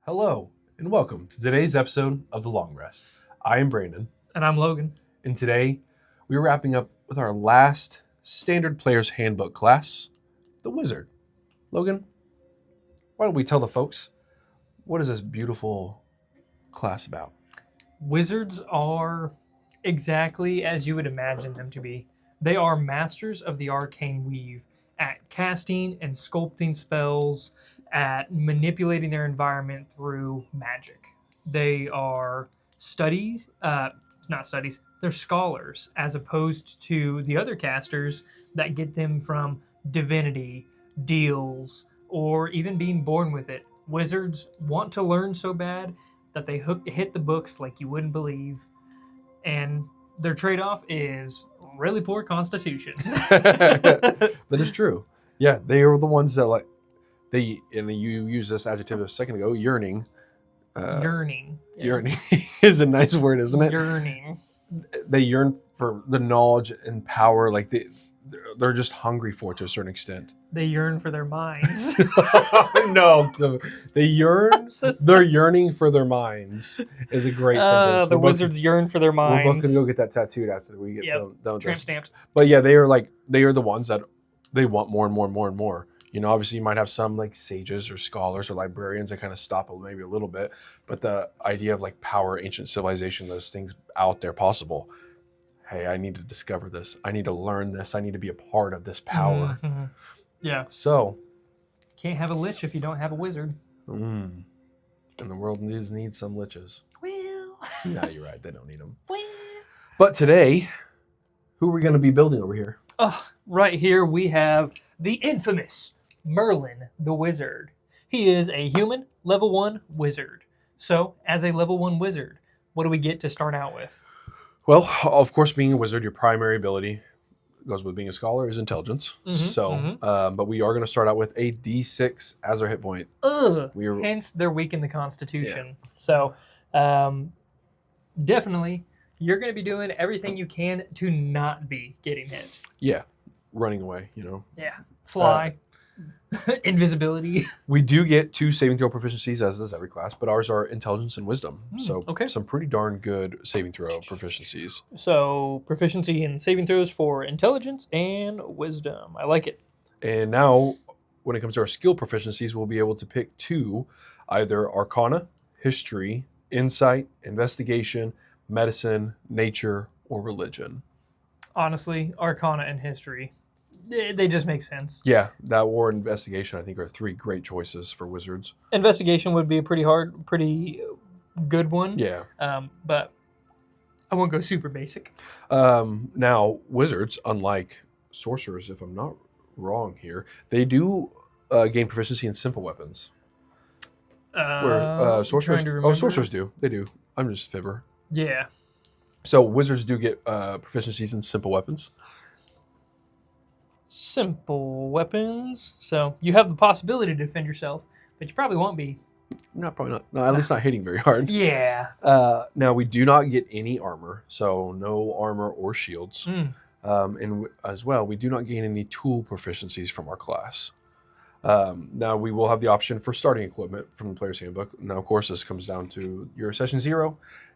Hello, and welcome to today's episode of The Long Rest. I am Brandon, And I'm Logan. and today we're wrapping up with our last Standard Player's Handbook class, The Wizard. Logan, why don't we tell the folks, what is this beautiful class about? Wizards are exactly as you would imagine them to be. They are masters of the arcane weave at casting and sculpting spells, at manipulating their environment through magic. They are they're scholars, as opposed to the other casters that get them from divinity, deals, or even being born with it. Wizards want to learn so bad that they hit the books like you wouldn't believe, and their trade-off is really poor constitution. That is true. Yeah, they are the ones that and you used this adjective a second ago, yearning. Yearning. Yes. Yearning is a nice word, isn't it? Yearning. They yearn for the knowledge and power, they're just hungry for it to a certain extent. They yearn for their minds. No, they yearn. They're yearning for their minds is a great sentence. The wizards yearn for their minds. We're both gonna go get that tattooed after we get done. Tramp stamped. But yeah, they are the ones that they want more and more and more and more. You know, obviously you might have some like sages or scholars or librarians that kind of stop maybe a little bit, but the idea of like power, ancient civilization, those things out there possible. Hey, I need to discover this. I need to learn this. I need to be a part of this power. Mm-hmm. Yeah. So, can't have a lich if you don't have a wizard. And the world needs some liches. Well. Yeah, you're right. They don't need them. Well. But today, who are we going to be building over here? Oh, right here we have the infamous Merlin the Wizard. He is a human level 1 wizard. So, as a level 1 wizard, what do we get to start out with? Well, of course, being a wizard, your primary ability goes with being a scholar is intelligence. But we are going to start out with a D6 as our hit point. Hence, they're weak in the Constitution. Yeah. So, definitely, you're going to be doing everything you can to not be getting hit. Yeah, running away, you know. Yeah, fly. Invisibility. We do get 2 saving throw proficiencies, as does every class, but ours are intelligence and wisdom. So some pretty darn good saving throw proficiencies. So proficiency in saving throws for intelligence and wisdom. I like it. And now, when it comes to our skill proficiencies, we'll be able to pick 2, either Arcana, History, Insight, Investigation, Medicine, Nature, or Religion. Honestly, Arcana and History. They just make sense. Yeah, that or Investigation, I think, are 3 great choices for wizards. Investigation would be a pretty good one. Yeah. But I won't go super basic. Now, wizards, unlike sorcerers, if I'm not wrong here, they do gain proficiency in simple weapons. Where sorcerers do. They do. I'm just fibber. Yeah. So wizards do get proficiencies in simple weapons. Simple weapons. So you have the possibility to defend yourself, but you probably won't be. Probably not. No, at least not hitting very hard. Yeah. Now, we do not get any armor, so no armor or shields. And as well, we do not gain any tool proficiencies from our class. Now, we will have the option for starting equipment from the Player's Handbook. Now, of course, this comes down to your session 0.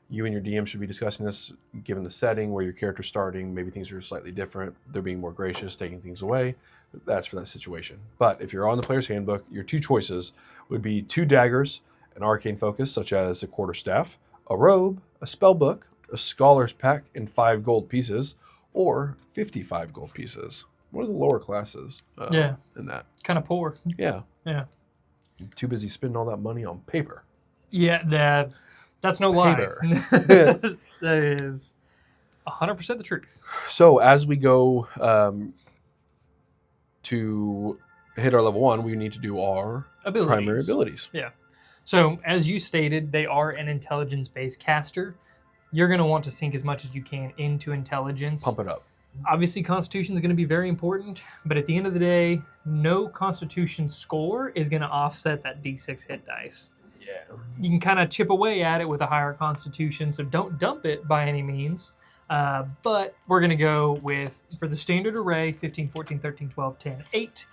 You and your DM should be discussing this, given the setting where your character's starting. Maybe things are slightly different. They're being more gracious, taking things away. That's for that situation. But if you're on the Player's Handbook, your 2 choices would be 2 daggers, an arcane focus, such as a quarterstaff, a robe, a spell book, a scholar's pack, and 5 gold pieces, or 55 gold pieces. One of the lower classes in that. Kind of poor. Yeah. Yeah. I'm too busy spending all that money on paper. Yeah, that's no lie. That is 100% the truth. So as we go to hit our level 1, we need to do our primary abilities. Yeah. So as you stated, they are an intelligence-based caster. You're going to want to sink as much as you can into intelligence. Pump it up. Obviously, Constitution is going to be very important, but at the end of the day, no Constitution score is going to offset that D6 hit dice. Yeah. You can kind of chip away at it with a higher Constitution, so don't dump it by any means. But we're going to go with, for the standard array, 15, 14, 13, 12, 10, 8.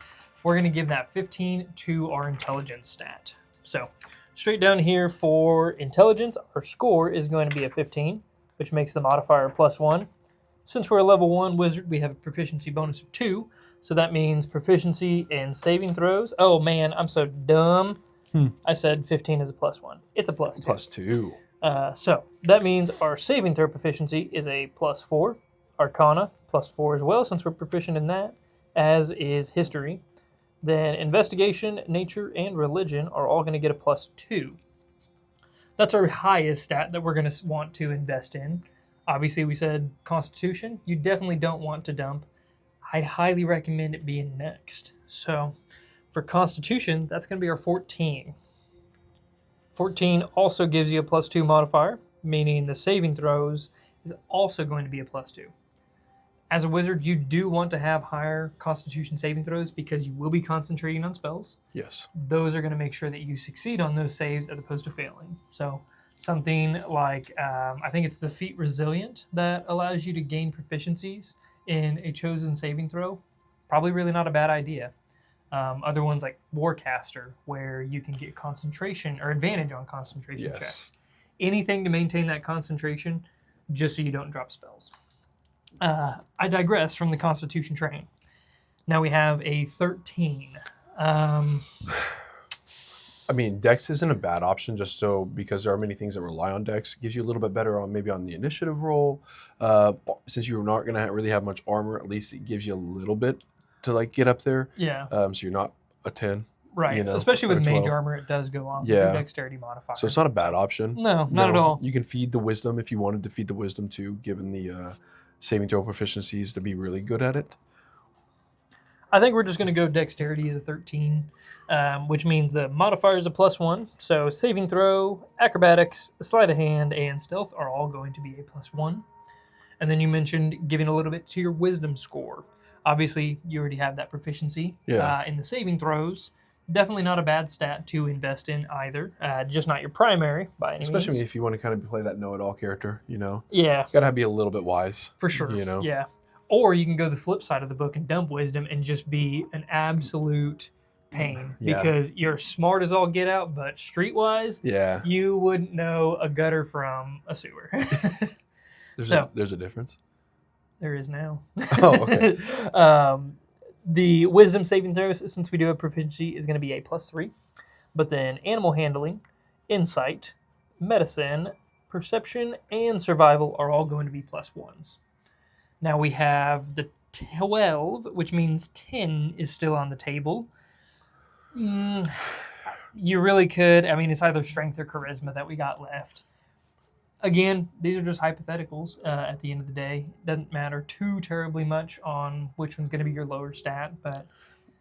We're going to give that 15 to our intelligence stat. So Straight down here for intelligence, our score is going to be a 15, which makes the modifier +1. Since we're a level 1 wizard, we have a proficiency bonus of 2. So that means proficiency in saving throws. Oh man, I'm so dumb. I said 15 is a +1. It's a +2. +2. So that means our saving throw proficiency is a +4. Arcana, +4 as well, since we're proficient in that, as is history. Then investigation, nature, and religion are all going to get a +2. That's our highest stat that we're going to want to invest in. Obviously, we said constitution. You definitely don't want to dump. I'd highly recommend it being next. So for constitution, that's going to be our 14. 14 also gives you a +2 modifier, meaning the saving throws is also going to be a +2. As a wizard, you do want to have higher constitution saving throws because you will be concentrating on spells. Yes. Those are going to make sure that you succeed on those saves as opposed to failing. So something like, I think it's the feat resilient that allows you to gain proficiencies in a chosen saving throw. Probably really not a bad idea. Other ones like Warcaster, where you can get concentration or advantage on concentration checks. Anything to maintain that concentration, just so you don't drop spells. I digress from the Constitution train. Now we have a 13. I mean, Dex isn't a bad option because there are many things that rely on Dex. It gives you a little bit better on maybe on the initiative roll. Since you're not going to really have much armor, at least it gives you a little bit to like get up there. Yeah. So you're not a 10. Right. You know, especially with mage 12. armor, it does go off Yeah. your dexterity modifier. So it's not a bad option. No, not at all. You can feed the wisdom if you wanted to feed the wisdom too, given the saving throw proficiencies to be really good at it. I think we're just going to go dexterity as a 13, which means the modifier is a +1. So saving throw, acrobatics, sleight of hand, and stealth are all going to be a +1. And then you mentioned giving a little bit to your wisdom score. Obviously, you already have that proficiency in the saving throws. Definitely not a bad stat to invest in either. Just not your primary by any means. Especially if you want to kind of play that know-it-all character, you know? Yeah. Got to be a little bit wise. For sure. You know? Yeah. Or you can go the flip side of the book and dump wisdom and just be an absolute pain because you're smart as all get out, but streetwise, you wouldn't know a gutter from a sewer. There's a difference. There is now. Oh, okay. The wisdom saving throws, since we do have proficiency, is going to be a +3. But then animal handling, insight, medicine, perception, and survival are all going to be +1s. Now we have the 12, which means 10 is still on the table. You really could. I mean, it's either strength or charisma that we got left. Again, these are just hypotheticals at the end of the day. It doesn't matter too terribly much on which one's going to be your lower stat, but...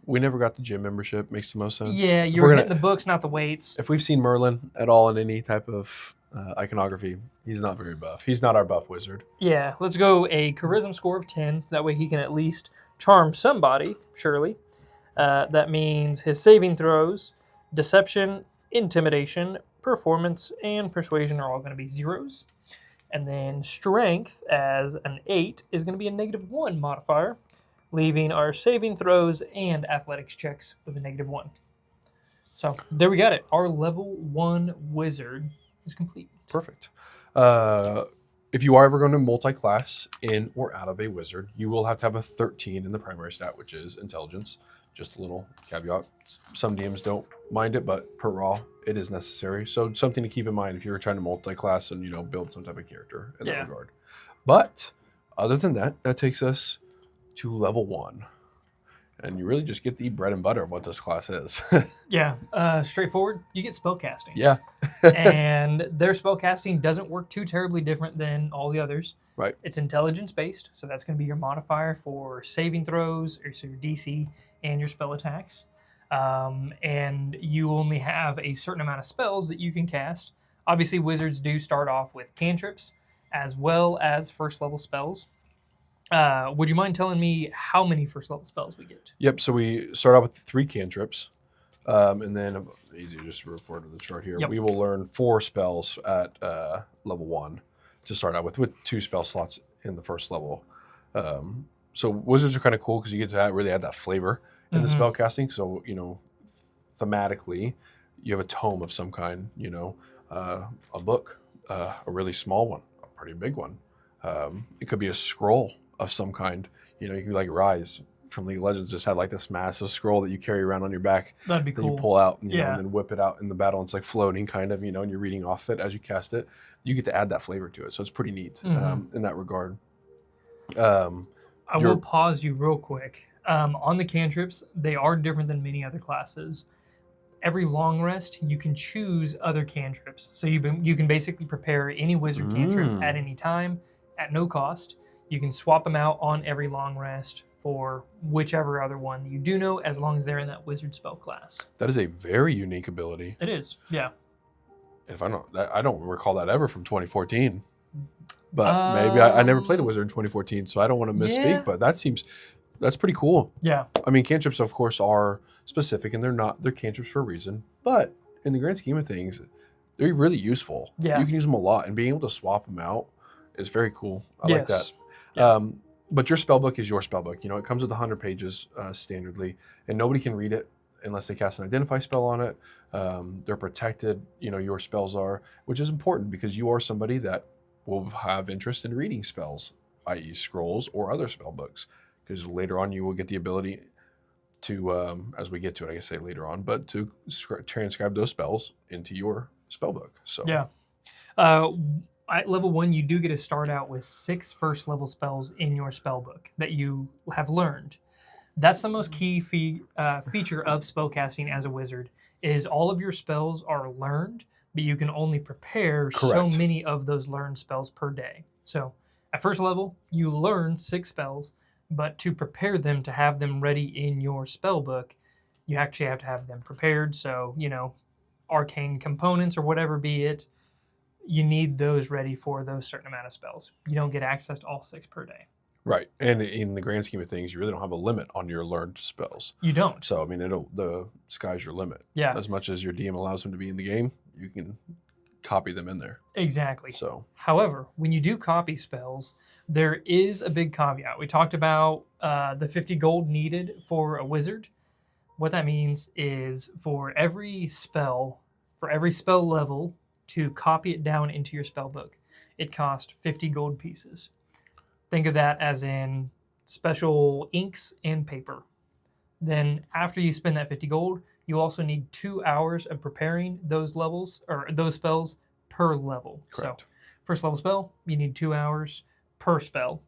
We never got the gym membership. Makes the most sense. Yeah, you're hitting the books, not the weights. If we've seen Merlin at all in any type of iconography, he's not very buff. He's not our buff wizard. Yeah, let's go a charisma score of 10. That way he can at least charm somebody, surely. That means his saving throws, deception, intimidation, performance, and persuasion are all going to be 0s. And then strength as an 8 is going to be a -1 modifier, leaving our saving throws and athletics checks with a -1. So there we got it. Our level 1 wizard is complete. Perfect. If you are ever going to multi-class in or out of a wizard, you will have to have a 13 in the primary stat, which is intelligence. Just a little caveat. Some DMs don't mind it, but per raw, it is necessary. So something to keep in mind if you're trying to multi-class and build some type of character in that regard. But other than that, that takes us to level 1. And you really just get the bread and butter of what this class is. Straightforward. You get spellcasting. Yeah. And their spellcasting doesn't work too terribly different than all the others. Right. It's intelligence-based, so that's going to be your modifier for saving throws, or so your DC, and your spell attacks. And you only have a certain amount of spells that you can cast. Obviously, wizards do start off with cantrips, as well as first-level spells. Would you mind telling me how many first-level spells we get? Yep, so we start out with 3 cantrips. And then, easy to just refer to the chart here. Yep. We will learn 4 spells at level 1 to start out with 2 spell slots in the first level. So wizards are kind of cool because you get to really add that flavor in the spell casting. So, thematically, you have a tome of some kind, a book, a really small one, a pretty big one. It could be a scroll of some kind. You could like Rise from League of Legends just had like this massive scroll that you carry around on your back That'd be that cool. you pull out, and, Yeah. and then whip it out in the battle. And it's like floating kind of, and you're reading off it as you cast it. You get to add that flavor to it. So it's pretty neat in that regard. I will pause you real quick. On the cantrips, they are different than many other classes. Every long rest, you can choose other cantrips. So you can basically prepare any wizard cantrip at any time at no cost. You can swap them out on every long rest for whichever other one that you do know, as long as they're in that wizard spell class. That is a very unique ability. It is, yeah. If I don't recall that ever from 2014. But maybe I never played a wizard in 2014, so I don't want to misspeak. Yeah. But that's pretty cool. Yeah. I mean, cantrips, of course, are specific, and they're cantrips for a reason. But in the grand scheme of things, they're really useful. Yeah. You can use them a lot, and being able to swap them out is very cool. I like that. Yeah. But your spellbook is your spellbook. It comes with 100 pages standardly, and nobody can read it unless they cast an identify spell on it. They're protected. Your spells are, which is important because you are somebody that will have interest in reading spells, i.e. scrolls or other spell books, because later on you will get the ability to, as we get to it, I guess say later on, but to transcribe those spells into your spell book. So yeah. At level 1, you do get to start out with 6 first level spells in your spell book that you have learned. That's the most key feature of spellcasting as a wizard, is all of your spells are learned, but you can only prepare so many of those learned spells per day. So at first level, you learn 6 spells, but to prepare them, to have them ready in your spell book, you actually have to have them prepared. So, arcane components or whatever be it, you need those ready for those certain amount of spells. You don't get access to all 6 per day. Right. And in the grand scheme of things, you really don't have a limit on your learned spells. You don't. So, I mean, the sky's your limit. Yeah. As much as your DM allows them to be in the game, you can copy them in there. Exactly. So, however, when you do copy spells, there is a big caveat. We talked about the 50 gold needed for a wizard. What that means is for every spell level, to copy it down into your spell book, it costs 50 gold pieces. Think of that as in special inks and paper. Then after you spend that 50 gold, you also need 2 hours of preparing those levels or those spells per level. Correct. So first level spell, you need 2 hours per spell.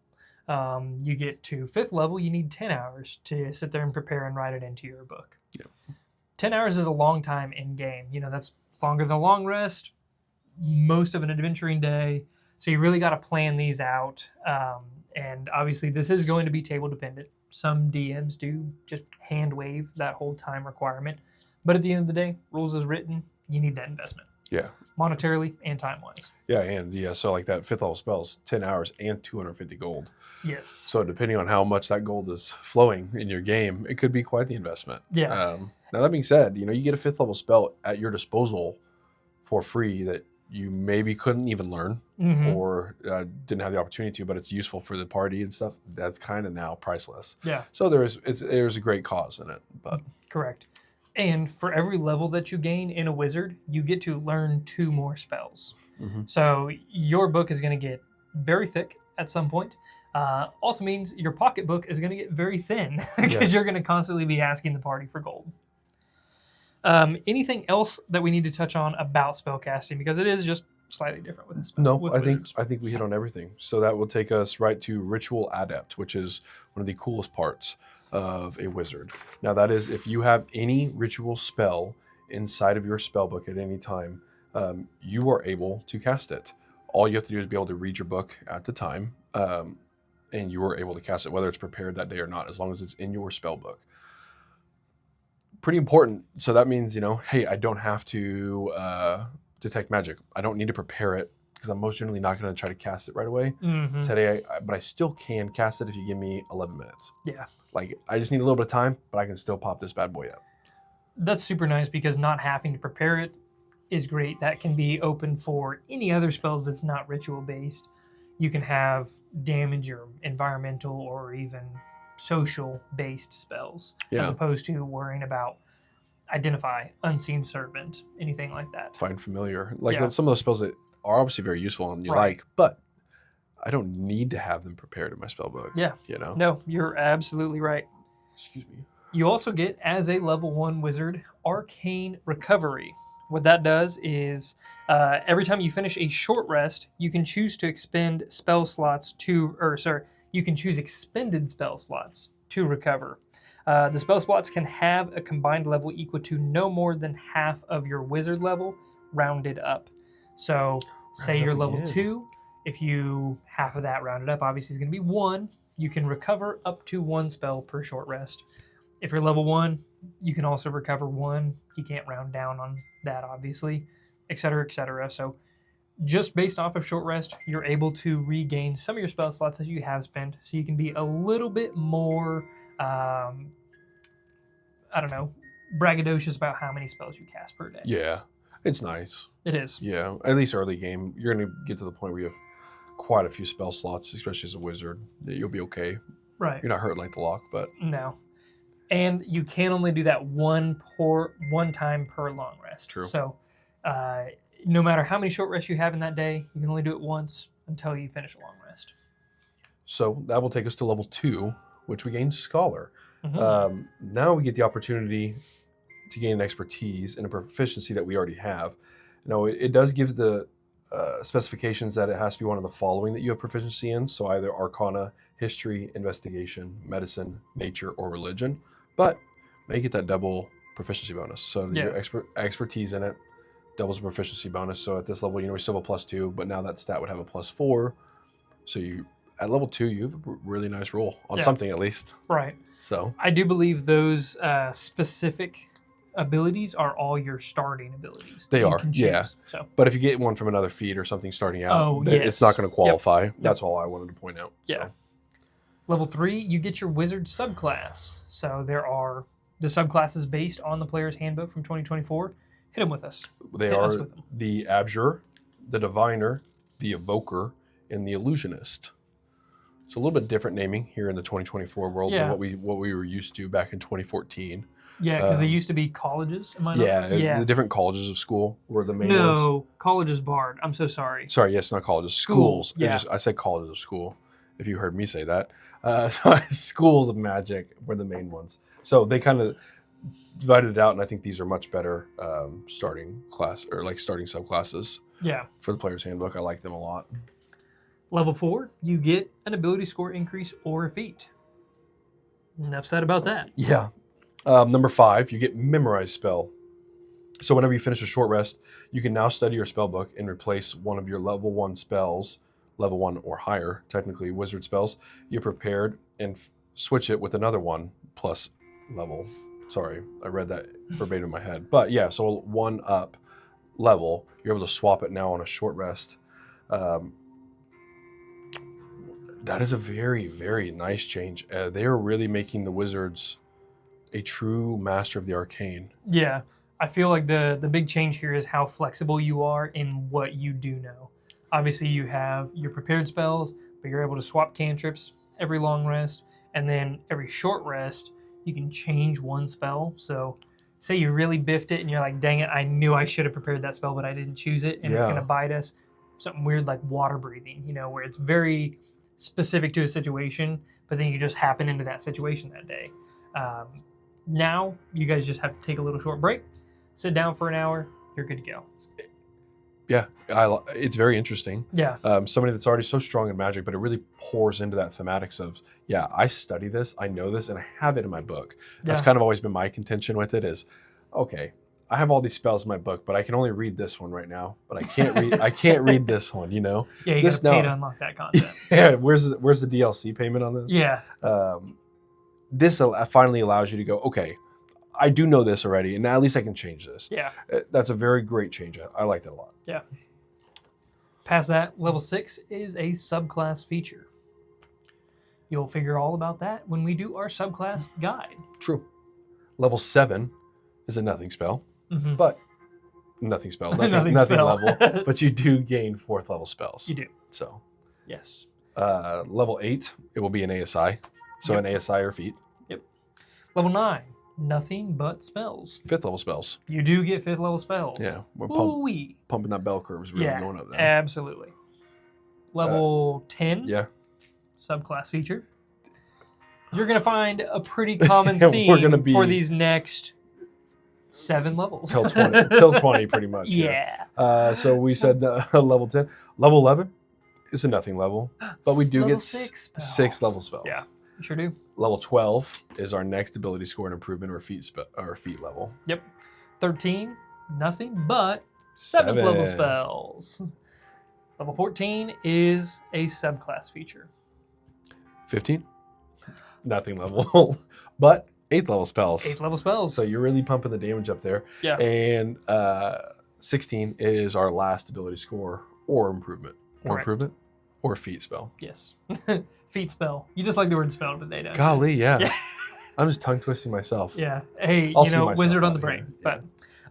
You get to 5th level, you need 10 hours to sit there and prepare and write it into your book. Yep. 10 hours is a long time in game. That's longer than a long rest, most of an adventuring day. So you really got to plan these out. And obviously this is going to be table dependent. Some DMs do just hand wave that whole time requirement. But at the end of the day, rules is written, you need that investment. Yeah. Monetarily and time-wise. Yeah, so like that 5th level spells, 10 hours and 250 gold. Yes. So depending on how much that gold is flowing in your game, it could be quite the investment. Yeah. Now that being said, you get a 5th level spell at your disposal for free that you maybe couldn't even learn or didn't have the opportunity to, but it's useful for the party and stuff. That's kind of now priceless. Yeah. So there's a great cause in it. But correct. And for every level that you gain in a wizard, you get to learn 2 more spells. So your book is going to get very thick at some point. Also means your pocketbook is going to get very thin because you're going to constantly be asking the party for gold. Anything else that we need to touch on about spellcasting, because it is just slightly different with this spell? No, I think we hit on everything. So that will take us right to Ritual Adept, which is one of the coolest parts of a wizard. Now that is if you have any ritual spell inside of your spell book at any time, you are able to cast it. All you have to do is be able to read your book at the time, and you are able to cast it, whether it's prepared that day or not, as long as it's in your spell book. Pretty important. So that means, hey, I don't have to detect magic. I don't need to prepare it because I'm most generally not going to try to cast it right away today. But I still can cast it if you give me 11 minutes. Yeah. Like I just need a little bit of time, but I can still pop this bad boy up. That's super nice because not having to prepare it is great. That can be open for any other spells that's not ritual based. You can have damage or environmental or even social based spells as opposed to worrying about identify, unseen servant, anything like that. Find familiar. Like Yeah. some of those spells that are obviously very useful and you Right. like, but I don't need to have them prepared in my spell book. Yeah. You know? No, you're absolutely right. Excuse me. You also get, as a level 1 wizard, Arcane Recovery. What that does is every time you finish a short rest, you can choose to expend spell slots to, or sorry, you can choose expended spell slots to recover. The spell slots can have a combined level equal to no more than half of your wizard level, rounded up. So, say Round you're up level again. 2, if you half of that rounded up, obviously is going to be 1. You can recover up to 1 spell per short rest. If you're level 1, you can also recover 1. You can't round down on that, obviously, etc., etc. So, just based off of short rest, you're able to regain some of your spell slots that you have spent, so you can be a little bit more, I don't know, braggadocious about how many spells you cast per day. Yeah, it's nice. It is. Yeah, at least early game, you're going to get to the point where you have quite a few spell slots, especially as a wizard. You'll be okay. Right. You're not hurt like the lock, but No. And you can only do that one time per long rest. True. So, no matter how many short rests you have in that day, you can only do it once until you finish a long rest. So that will take us to level 2, which we gain Scholar. Mm-hmm. Now we get the opportunity to gain an expertise and a proficiency that we already have. Now it does give the specifications that it has to be one of the following that you have proficiency in. So either Arcana, History, Investigation, Medicine, Nature, or Religion. But now you get that double proficiency bonus. So Yeah. your expertise in it doubles the proficiency bonus. So at this level, we still have a +2, but now that stat would have a +4. So you at level 2, you have a really nice roll on something at least. Right. So I do believe those specific abilities are all your starting abilities. They you are, can choose. yeah. So but if you get one from another feat or something starting out, yes. it's not going to qualify. Yep. That's all I wanted to point out. Yeah. So. Level 3, you get your wizard subclass. So there are the subclasses based on the player's handbook from 2024. Hit them with us. They Hit us are with them. the Abjurer, the Diviner, the Evoker, and the Illusionist. So a little bit different naming here in the 2024 world Yeah. than what we were used to back in 2014. Yeah, because they used to be colleges. Am I not? Yeah, the different colleges of school were the main ones. No, college is barred. I'm so sorry. Sorry, yes, not colleges, School, schools. yeah. I said colleges of school, if you heard me say that. So schools of magic were the main ones. So they kind of divided it out, and I think these are much better starting class or like starting subclasses. Yeah. For the player's handbook, I like them a lot. Level 4, you get an ability score increase or a feat. Enough said about that. Yeah. Number 5, you get Memorize Spell. So whenever you finish a short rest, you can now study your spell book and replace one of your level 1 spells, level 1 or higher, technically wizard spells, you prepared, and switch it with another one plus level. Sorry, I read that verbatim in my head. But yeah, so 1 up level, you're able to swap it now on a short rest. That is a very, very nice change. They are really making the wizards a true master of the arcane. Yeah, I feel like the big change here is how flexible you are in what you do know. Obviously, you have your prepared spells, but you're able to swap cantrips every long rest, and then every short rest, you can change one spell. So, say you really biffed it and you're like, dang it, I knew I should have prepared that spell, but I didn't choose it, and it's going to bite us. Something weird like water breathing, where it's very specific to a situation, but then you just happen into that situation that day. Now, you guys just have to take a little short break, sit down for an hour, you're good to go. Yeah, it's very interesting. Yeah. Somebody that's already so strong in magic, but it really pours into that thematics of, yeah, I study this, I know this, and I have it in my book. That's kind of always been my contention with it is, okay, I have all these spells in my book, but I can only read this one right now. But I can't read this one, Yeah, you got to pay to unlock that content. Yeah, where's the DLC payment on this? Yeah. This finally allows you to go, okay, I do know this already, and at least I can change this. Yeah. That's a very great change. I like that a lot. Yeah. Past that, level 6 is a subclass feature. You'll figure all about that when we do our subclass guide. True. Level 7 is a nothing spell, but nothing spell, nothing level, but you do gain 4th level spells. You do. So. Yes. Level 8, it will be an ASI. So an ASI or feat. Yep. Level 9, nothing but spells. 5th level spells. You do get 5th level spells. Yeah, we're Ooh-wee. pumping that bell curve is really Yeah, going up now. absolutely. Level 10, Yeah. subclass feature. You're going to find a pretty common theme We're gonna for these next 7 levels. Till 20, till 20 pretty much. Yeah. So we said level 10. Level 11 is a nothing level, but we do Level get 6 spells. 6 level spells. Yeah, you sure do. Level 12 is our next ability score and improvement or feat level. Yep. 13, nothing but 7th level spells. Level 14 is a subclass feature. 15, nothing level, but 8th level spells. 8th level spells. So you're really pumping the damage up there. Yeah. And 16 is our last ability score or improvement. Or Correct. improvement or feat spell. Yes. Feat spell. You just like the word spell today, don't you? Golly, yeah. I'm just tongue twisting myself. Yeah. Hey, I'll see myself wizard on out the here. brain. Yeah.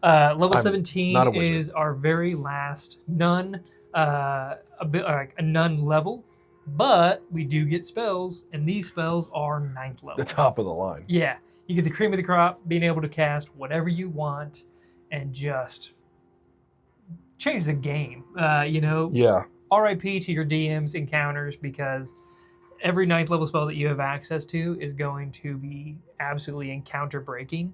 But level I'm 17 not a wizard. is our very last nun, a bit like a nun level, but we do get spells, and these spells are 9th level. The top of the line. Yeah, you get the cream of the crop, being able to cast whatever you want, and just change the game. Yeah. RIP to your DM's encounters, because every 9th level spell that you have access to is going to be absolutely encounter breaking.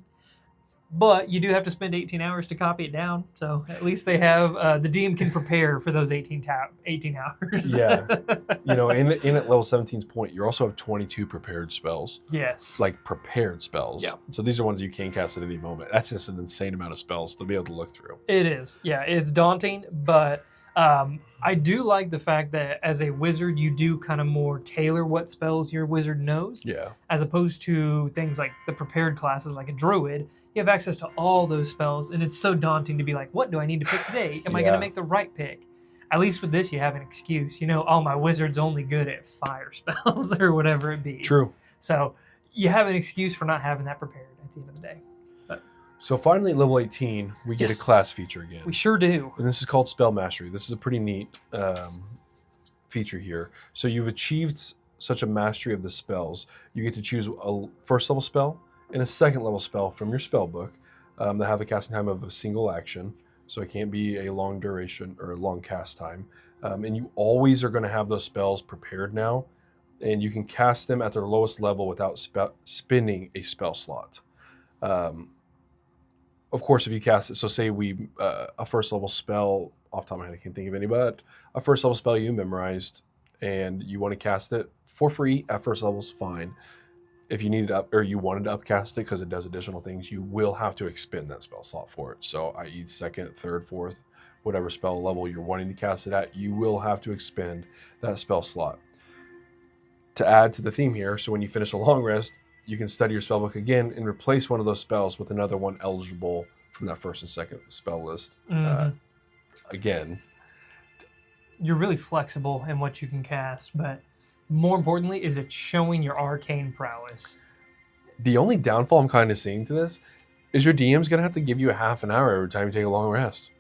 But you do have to spend 18 hours to copy it down, so at least they have the DM can prepare for those 18 hours. Yeah. In at level 17's point, you also have 22 prepared spells. Yes. Like prepared spells. Yeah. So these are ones you can cast at any moment. That's just an insane amount of spells to be able to look through. It is. Yeah, it's daunting, but I do like the fact that as a wizard, you do kind of more tailor what spells your wizard knows. Yeah. As opposed to things like the prepared classes, like a druid. You have access to all those spells, and it's so daunting to be like, what do I need to pick today? Am I going to make the right pick? At least with this, you have an excuse. My wizard's only good at fire spells or whatever it be. True. So you have an excuse for not having that prepared at the end of the day. But So finally, at level 18, we get a class feature again. We sure do. And this is called Spell Mastery. This is a pretty neat feature here. So you've achieved such a mastery of the spells, you get to choose a 1st level spell and a 2nd level spell from your spell book that have a casting time of a single action. So it can't be a long duration or a long cast time. And you always are going to have those spells prepared now. And you can cast them at their lowest level without spending a spell slot. Of course, if you cast it, so say we, a 1st level spell, off the top of my head, I can't think of any, but a 1st level spell you memorized and you want to cast it for free at 1st level is fine. If you needed up or you wanted to upcast it because it does additional things, you will have to expend that spell slot for it. So, i.e., 2nd, 3rd, 4th, whatever spell level you're wanting to cast it at, you will have to expend that spell slot. To add to the theme here, so when you finish a long rest, you can study your spellbook again and replace one of those spells with another one eligible from that 1st and 2nd spell list. Again, you're really flexible in what you can cast, but more importantly, is it showing your arcane prowess. The only downfall I'm kind of seeing to this is your DM's going to have to give you a half an hour every time you take a long rest.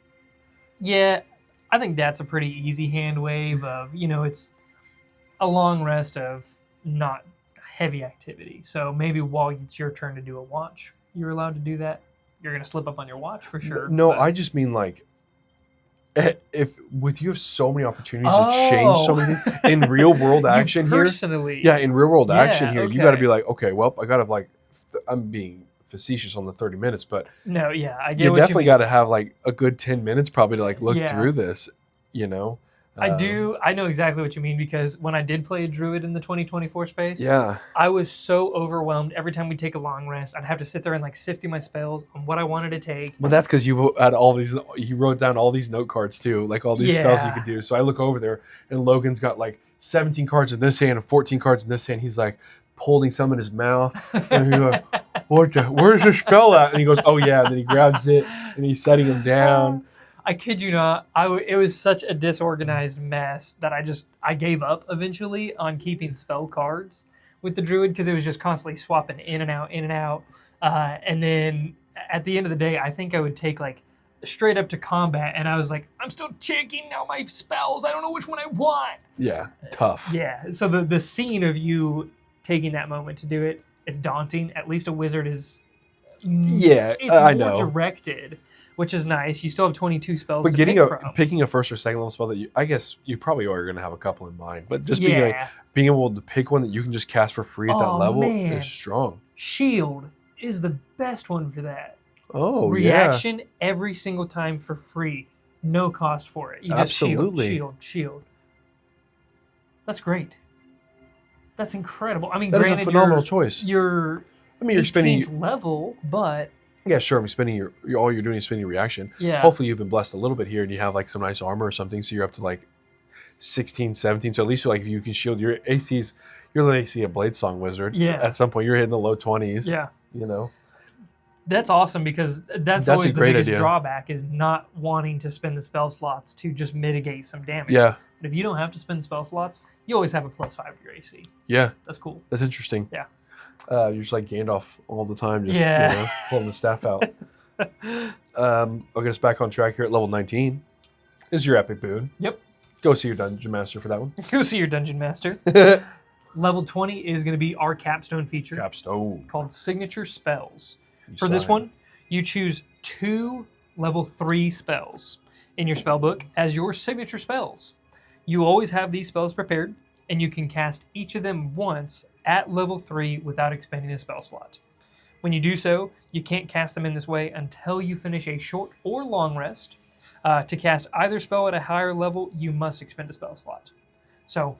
Yeah, I think that's a pretty easy hand wave of, it's a long rest of not heavy activity. So maybe while it's your turn to do a watch, you're allowed to do that. You're going to slip up on your watch for sure. No, but I just mean like, if with you have so many opportunities to change so many things in real world action here. Yeah, in real world action here, okay. You got to be like, okay, well, I got to I'm being facetious on the 30 minutes, but no, yeah, I get you what definitely you mean. got to have like a good 10 minutes probably to like look through this, I know exactly what you mean, because when I did play a druid in the 2024 space, I was so overwhelmed. Every time we take a long rest, I'd have to sit there and like sift through my spells on what I wanted to take. Well, that's because you wrote down all these note cards too, like all these spells you could do. So I look over there and Logan's got like 17 cards in this hand and 14 cards in this hand. He's like holding some in his mouth. And he's like, where's the spell at? And he goes, oh yeah. And then he grabs it and he's setting them down. I kid you not, it was such a disorganized mess that I gave up eventually on keeping spell cards with the druid, because it was just constantly swapping in and out. And then at the end of the day, I think I would take like straight up to combat, and I was like, I'm still checking out my spells. I don't know which one I want. Yeah, tough. Yeah, so the scene of you taking that moment to do it, it's daunting. At least a wizard is Yeah, it's I more know. directed, which is nice. You still have 22 spells But to pick from. picking a first or second level spell that I guess you probably are going to have a couple in mind. But just Yeah. being able to pick one that you can just cast for free at that Oh, level man. is strong. Shield is the best one for that. Oh, Reaction every single time for free. No cost for it. You just Absolutely. shield. That's great. That's incredible. I mean, That is a granted, phenomenal choice. you're I mean, you're spending 18th level, but Yeah, sure. I'm spending all you're doing is spending your reaction. yeah. Hopefully, you've been blessed a little bit here, and you have like some nice armor or something, so you're up to like 16, 17. So at least like if you can shield your AC's, your AC a Blade Song Wizard. Yeah. At some point, you're hitting the low 20s. Yeah. You know. That's awesome because that's a always the great biggest idea. drawback is not wanting to spend the spell slots to just mitigate some damage. Yeah. But if you don't have to spend the spell slots, you always have a +5 to your AC. Yeah. That's cool. That's interesting. Yeah. You're just like Gandalf all the time, just pulling the staff out. I'll get us back on track here at level 19. Is your epic boon. Yep. Go see your dungeon master for that one. Go see your dungeon master. Level 20 is going to be our capstone feature. Capstone. Called Signature Spells. For this one, you choose 2 level 3 spells in your spell book as your signature spells. You always have these spells prepared, and you can cast each of them once at level 3 without expending a spell slot. When you do so, you can't cast them in this way until you finish a short or long rest. To cast either spell at a higher level, you must expend a spell slot. So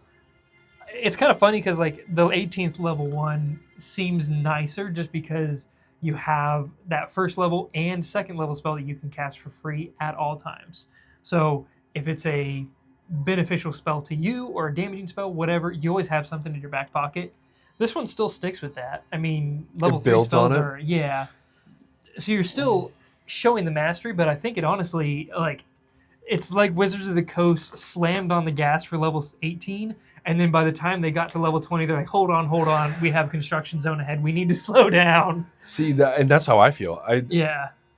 it's kind of funny because like the 18th level one seems nicer just because you have that first level and second level spell that you can cast for free at all times. So if it's a beneficial spell to you or a damaging spell, whatever, you always have something in your back pocket. This one still sticks with that. I mean, level 3 spells are, yeah. So you're still showing the mastery, but I think it honestly, like, it's like Wizards of the Coast slammed on the gas for level 18, and then by the time they got to level 20, they're like, hold on, we have construction zone ahead. We need to slow down. See, and that's how I feel.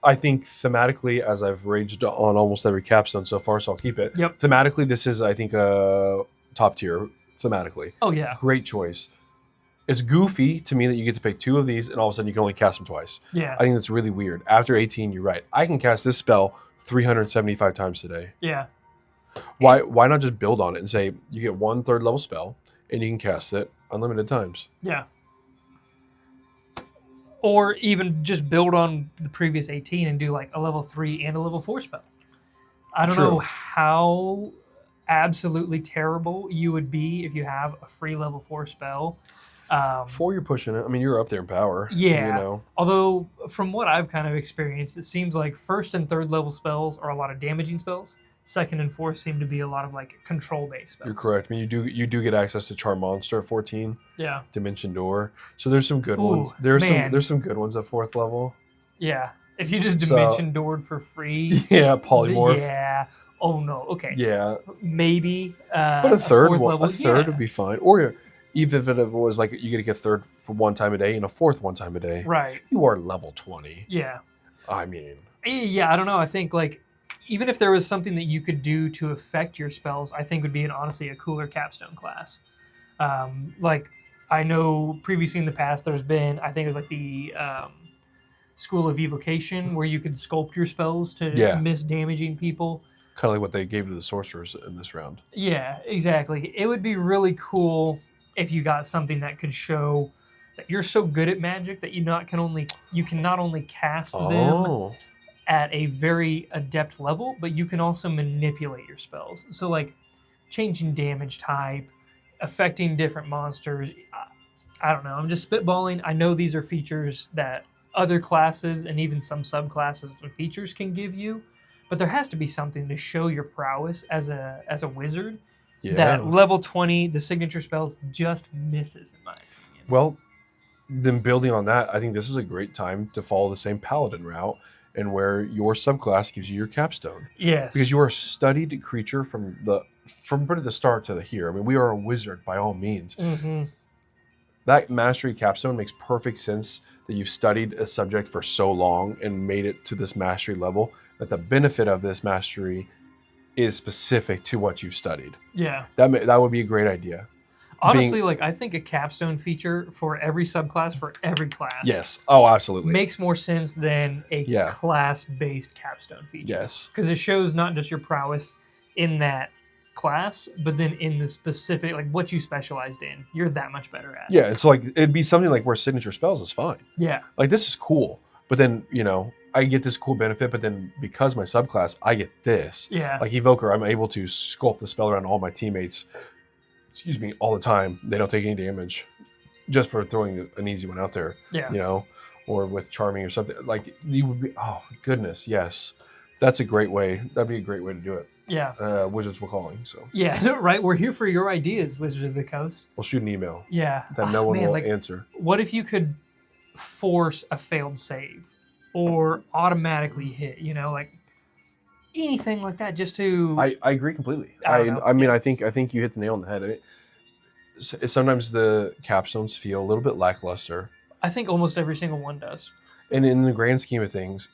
I think thematically, as I've raged on almost every capstone so far, so I'll keep it. Yep. Thematically, this is, I think, top tier thematically. Oh, yeah. Great choice. It's goofy to me that you get to pick 2 of these, and all of a sudden you can only cast them twice. Yeah. I think that's really weird. After 18, you're right. I can cast this spell 375 times today. Yeah. Why not just build on it and say you get 1 third level spell, and you can cast it unlimited times? Yeah. Or even just build on the previous 18 and do like a level 3 and a level 4 spell. I don't know how absolutely terrible you would be if you have a free level 4 spell. 4, you're pushing it. I mean, you're up there in power. Yeah. You know? Although, from what I've kind of experienced, it seems like first and third level spells are a lot of damaging spells. Second and fourth seem to be a lot of like control-based spells. You're correct. I mean, you do get access to Charm Monster at 14. Yeah. Dimension Door. So there's some good ones. There's some good ones at 4th level. Yeah. If you just Dimension Doored for free. Yeah, Polymorph. Yeah. Oh no. Okay. Yeah. Maybe. But a third level, would be fine. Or even if it was like you get a third for 1 time a day and a 4th 1 time a day. Right. You are level 20. Yeah. I mean. Yeah, I don't know. I think like even if there was something that you could do to affect your spells, I think would be honestly a cooler capstone class. Like I know previously in the past there's been, I think it was like the School of Evocation where you could sculpt your spells to miss damaging people. Kind of like what they gave to the sorcerers in this round. Yeah, exactly. It would be really cool if you got something that could show that you're so good at magic that you can not only cast them at a very adept level, but you can also manipulate your spells. So like changing damage type, affecting different monsters. I don't know. I'm just spitballing. I know these are features that other classes and even some subclasses and features can give you, but there has to be something to show your prowess as a wizard that level 20, the signature spells just misses in my opinion. Well, then building on that, I think this is a great time to follow the same paladin route and where your subclass gives you your capstone. Yes. Because you are a studied creature from pretty the start to the here. I mean, we are a wizard by all means. Mm-hmm. That mastery capstone makes perfect sense that you've studied a subject for so long and made it to this mastery level, that the benefit of this mastery is specific to what you've studied. Yeah. That would be a great idea. Honestly, like I think a capstone feature for every subclass for every class Yes. Oh, absolutely. makes more sense than a Yeah. class-based capstone feature. Yes. Because it shows not just your prowess in that class, but then in the specific, like what you specialized in, you're that much better at. Yeah. It's like it'd be something like where signature spells is fine. Yeah. Like this is cool, but then I get this cool benefit, but then because my subclass, I get this. Yeah. Like Evoker, I'm able to sculpt the spell around all my teammates. Excuse me, all the time. They don't take any damage, just for throwing an easy one out there. Yeah. Or with charming or something. Like you would be. Oh goodness, yes, that's a great way. That'd be a great way to do it. Yeah. Wizards were calling, so Yeah, right. We're here for your ideas, Wizards of the Coast. we'll shoot an email Yeah. that no one will answer. What if you could force a failed save or automatically hit? Like anything like that, just to. I agree completely. I mean, I think you hit the nail on the head. Sometimes the capstones feel a little bit lackluster. I think almost every single one does. And in the grand scheme of things,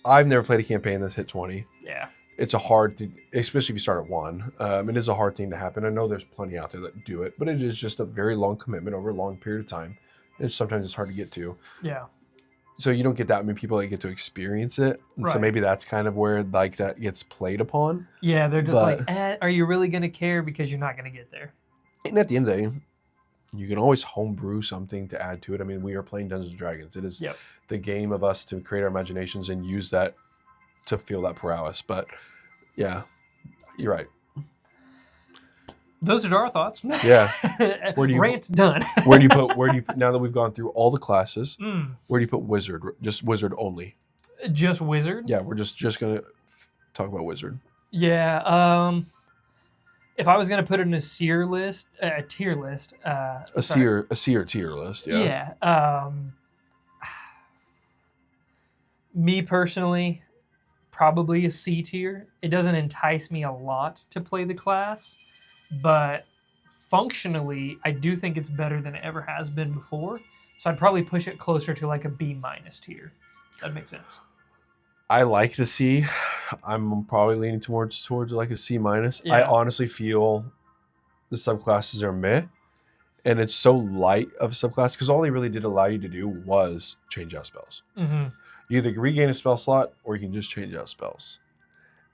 I've never played a campaign that's hit 20. Yeah. It's a hard, especially if you start at 1. It is a hard thing to happen. I know there's plenty out there that do it, but it is just a very long commitment over a long period of time. And sometimes it's hard to get to. Yeah. So you don't get that many people that get to experience it. And so maybe that's kind of where like that gets played upon. Yeah, they're just like, are you really going to care? Because you're not going to get there. And at the end of the day, you can always homebrew something to add to it. I mean, we are playing Dungeons & Dragons. It is the game of us to create our imaginations and use that to feel that prowess. But yeah, you're right. Those are our thoughts. Yeah. Rant done. Where do you put now that we've gone through all the classes, where do you put wizard? Just wizard only? Just wizard? Yeah, we're just going to talk about wizard. Yeah. If I was going to put it in a tier list, a tier list. Yeah. Yeah. Me personally, probably a C tier. It doesn't entice me a lot to play the class, but functionally, I do think it's better than it ever has been before. So I'd probably push it closer to like a B- tier. That makes sense. I like the C. I'm probably leaning towards like a C-. Yeah. I honestly feel the subclasses are meh, and it's so light of a subclass because all they really did allow you to do was change out spells. Mm-hmm. You either regain a spell slot or you can just change out spells.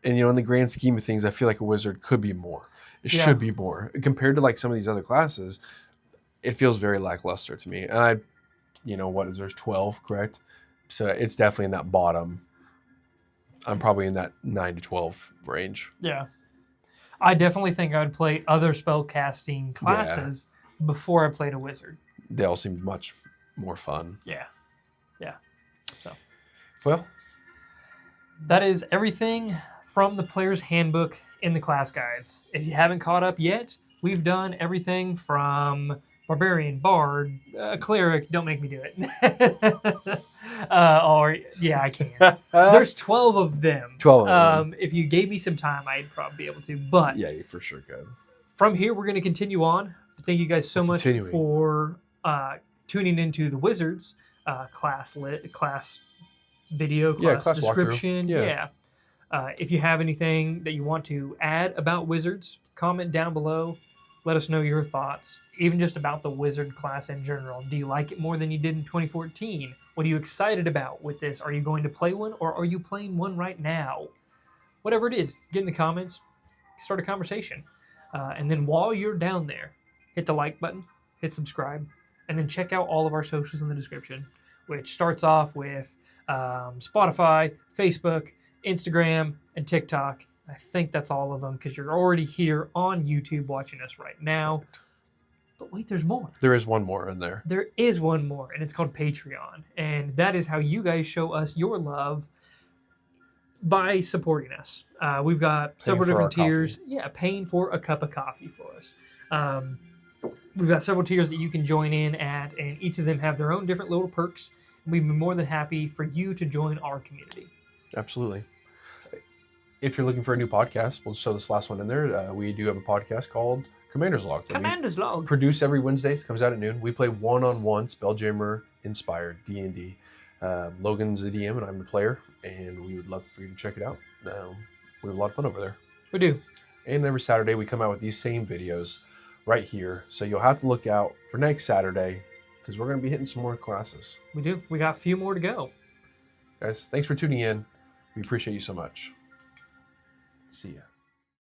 And in the grand scheme of things, I feel like a wizard could be more. It should be more compared to like some of these other classes. It feels very lackluster to me. And there's 12, correct? So it's definitely in that bottom. I'm probably in that 9 to 12 range. Yeah. I definitely think I would play other spellcasting classes before I played a wizard. They all seem much more fun. Yeah. Yeah. So. Well. That is everything from the player's handbook in the class guides. If you haven't caught up yet, we've done everything from barbarian, bard, cleric. Don't make me do it. I can. There's 12 of them. 12 of them. If you gave me some time, I'd probably be able to. But yeah, you for sure could. From here, we're going to continue on. Thank you guys so much for tuning into the Wizards class video, class description. Yeah. If you have anything that you want to add about Wizards, comment down below. Let us know your thoughts, even just about the Wizard class in general. Do you like it more than you did in 2014? What are you excited about with this? Are you going to play one, or are you playing one right now? Whatever it is, get in the comments, start a conversation. And then while you're down there, hit the like button, hit subscribe, and then check out all of our socials in the description, which starts off with Spotify, Facebook, Instagram, and TikTok. I think that's all of them because you're already here on YouTube watching us right now. But wait, there's more. There is one more in there. There is one more, and it's called Patreon. And that is how you guys show us your love by supporting us. We've got several different tiers. Coffee. Yeah, paying for a cup of coffee for us. We've got several tiers that you can join in at, and each of them have their own different little perks. We'd be more than happy for you to join our community. Absolutely. If you're looking for a new podcast, we'll show this last one in there. We do have a podcast called Commander's Log. Commander's Log. Produce every Wednesday. Comes out at noon. We play one-on-one Spelljammer inspired D&D. Logan's the DM and I'm the player, and we would love for you to check it out. We have a lot of fun over there. We do. And every Saturday we come out with these same videos right here. So you'll have to look out for next Saturday because we're going to be hitting some more classes. We do. We got a few more to go. Guys, thanks for tuning in. We appreciate you so much. See ya.